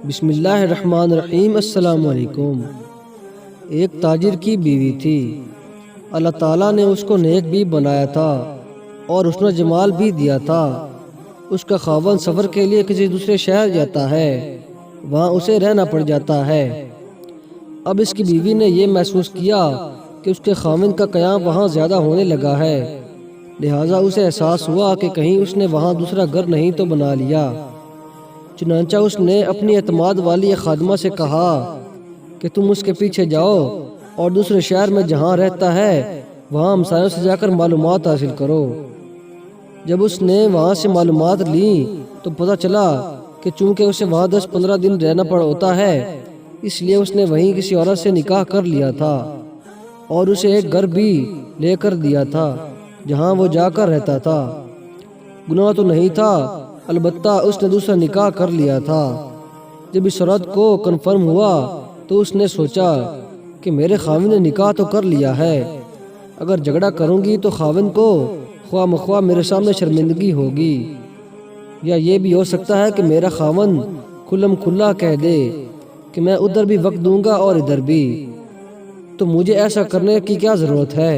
بسم اللہ الرحمن الرحیم۔ السلام علیکم۔ ایک تاجر کی بیوی تھی۔ اللہ تعالیٰ نے اس کو نیک بھی بنایا تھا اور اس نے جمال بھی دیا تھا۔ اس کا خاوند سفر کے لیے کسی دوسرے شہر جاتا ہے، وہاں اسے رہنا پڑ جاتا ہے۔ اب اس کی بیوی نے یہ محسوس کیا کہ اس کے خاوند کا قیام وہاں زیادہ ہونے لگا ہے، لہٰذا اسے احساس ہوا کہ کہیں اس نے وہاں دوسرا گھر نہیں تو بنا لیا۔ چنانچہ اس نے اپنی اعتماد والی خادمہ سے کہا کہ تم اس کے پیچھے جاؤ اور دوسرے شہر میں جہاں رہتا ہے وہاں ہمسایوں سے جا کر معلومات حاصل کرو۔ جب اس نے وہاں سے معلومات لیں تو پتہ چلا کہ چونکہ اسے وہاں 10-15 دن رہنا پڑ ہوتا ہے، اس لیے اس نے وہیں کسی عورت سے نکاح کر لیا تھا اور اسے ایک گھر بھی لے کر دیا تھا جہاں وہ جا کر رہتا تھا۔ گناہ تو نہیں تھا، البتہ اس نے دوسرا نکاح کر لیا تھا۔ جب اس عورت کو کنفرم ہوا تو اس نے سوچا کہ میرے خاوند نے نکاح تو کر لیا ہے، اگر جھگڑا کروں گی تو خاوند کو خواہ مخواہ میرے سامنے شرمندگی ہوگی، یا یہ بھی ہو سکتا ہے کہ میرا خاوند کھلم کھلا کہہ دے کہ میں ادھر بھی وقت دوں گا اور ادھر بھی، تو مجھے ایسا کرنے کی کیا ضرورت ہے؟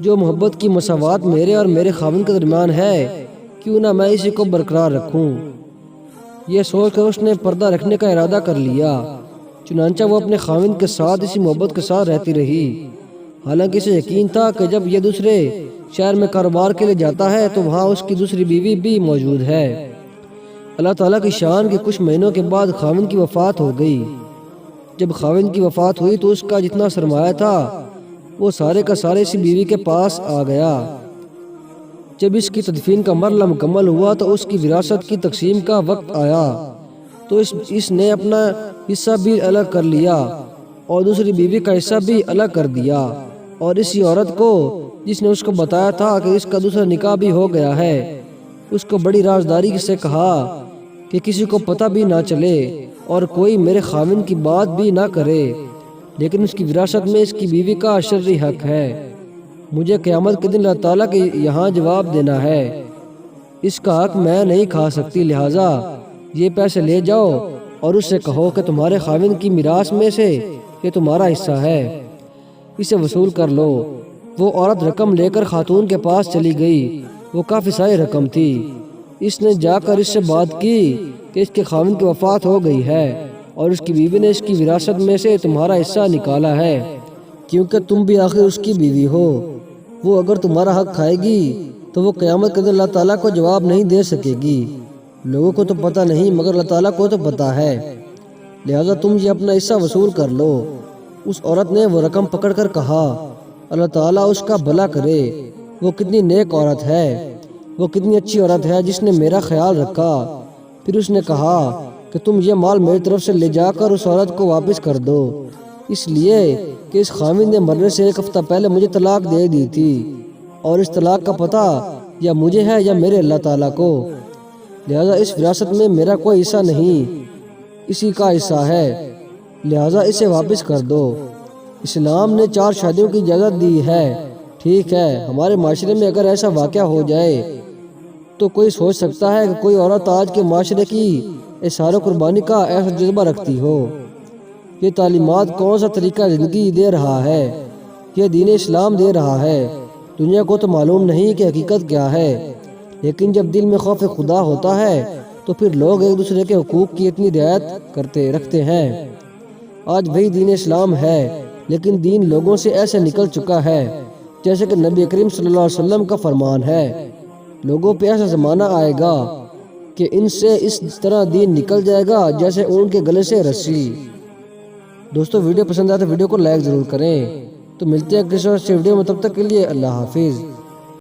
جو محبت کی مساوات میرے اور میرے خاوند کے درمیان ہے، کیوں نہ میں اسی کو برقرار رکھوں۔ یہ سوچ کر اس نے پردہ رکھنے کا ارادہ کر لیا۔ چنانچہ وہ اپنے خاوند کے ساتھ اسی محبت کے ساتھ رہتی رہی، حالانکہ اسے یقین تھا کہ جب یہ دوسرے شہر میں کاروبار کے لیے جاتا ہے تو وہاں اس کی دوسری بیوی بھی موجود ہے۔ اللہ تعالیٰ کی شان کے کچھ مہینوں کے بعد خاوند کی وفات ہو گئی۔ جب خاوند کی وفات ہوئی تو اس کا جتنا سرمایہ تھا وہ سارے کا سارے اسی بیوی کے پاس آ گیا۔ جب اس کی تدفین کا مرحلہ مکمل ہوا تو اس کی وراثت کی تقسیم کا وقت آیا تو اس نے اپنا حصہ بھی الگ کر لیا اور دوسری بیوی کا حصہ بھی الگ کر دیا، اور اسی عورت کو جس نے اس کو بتایا تھا کہ اس کا دوسرا نکاح بھی ہو گیا ہے، اس کو بڑی رازداری سے کہا کہ کسی کو پتہ بھی نہ چلے اور کوئی میرے خاوند کی بات بھی نہ کرے، لیکن اس کی وراثت میں اس کی بیوی کا شرعی حق ہے۔ مجھے قیامت کے دن اللہ تعالیٰ کے یہاں جواب دینا ہے، اس کا حق میں نہیں کھا سکتی، لہٰذا یہ پیسے لے جاؤ اور اس سے کہو کہ تمہارے خاوند کی میراث میں سے یہ تمہارا حصہ ہے، اسے وصول کر لو۔ وہ عورت رقم لے کر خاتون کے پاس چلی گئی، وہ کافی ساری رقم تھی۔ اس نے جا کر اس سے بات کی کہ اس کے خاوند کی وفات ہو گئی ہے اور اس کی بیوی نے اس کی وراثت میں سے تمہارا حصہ نکالا ہے، کیونکہ تم بھی آخر اس کی بیوی ہو۔ وہ اگر تمہارا حق کھائے گی تو وہ قیامت کے دن اللہ تعالیٰ کو جواب نہیں دے سکے گی۔ لوگوں کو تو پتہ نہیں مگر اللہ تعالیٰ کو تو پتہ ہے، لہٰذا تم یہ اپنا حصہ وصول کر لو۔ اس عورت نے وہ رقم پکڑ کر کہا، اللہ تعالیٰ اس کا بھلا کرے، وہ کتنی نیک عورت ہے، وہ کتنی اچھی عورت ہے جس نے میرا خیال رکھا۔ پھر اس نے کہا کہ تم یہ مال میری طرف سے لے جا کر اس عورت کو واپس کر دو، اس لیے کہ اس خاوند نے مرنے سے 1 ہفتہ پہلے مجھے طلاق دے دی تھی، اور اس طلاق کا پتہ یا مجھے ہے یا میرے اللہ تعالیٰ کو، لہٰذا اس وراثت میں میرا کوئی حصہ نہیں، اسی کا حصہ ہے، لہٰذا اسے واپس کر دو۔ اسلام نے 4 شادیوں کی اجازت دی ہے۔ ٹھیک ہے، ہمارے معاشرے میں اگر ایسا واقعہ ہو جائے تو کوئی سوچ سکتا ہے کہ کوئی عورت آج کے معاشرے کی اظہار و قربانی کا ایسا جذبہ رکھتی ہو۔ یہ تعلیمات کون سا طریقہ زندگی دے رہا ہے؟ یہ دین اسلام دے رہا ہے۔ دنیا کو تو معلوم نہیں کہ حقیقت کیا ہے، لیکن جب دل میں خوف خدا ہوتا ہے تو پھر لوگ ایک دوسرے کے حقوق کی اتنی رعایت رکھتے ہیں۔ آج وہی دین اسلام ہے، لیکن دین لوگوں سے ایسے نکل چکا ہے جیسے کہ نبی کریم صلی اللہ علیہ وسلم کا فرمان ہے۔ لوگوں پہ ایسا زمانہ آئے گا کہ ان سے اس طرح دین نکل جائے گا جیسے اونٹ کے گلے سے رسی۔ دوستو، ویڈیو پسند آئے تو ویڈیو کو لائک ضرور کریں۔ تو ملتے ہیں کسی اور ویڈیو میں، تب تک کے لیے اللہ حافظ۔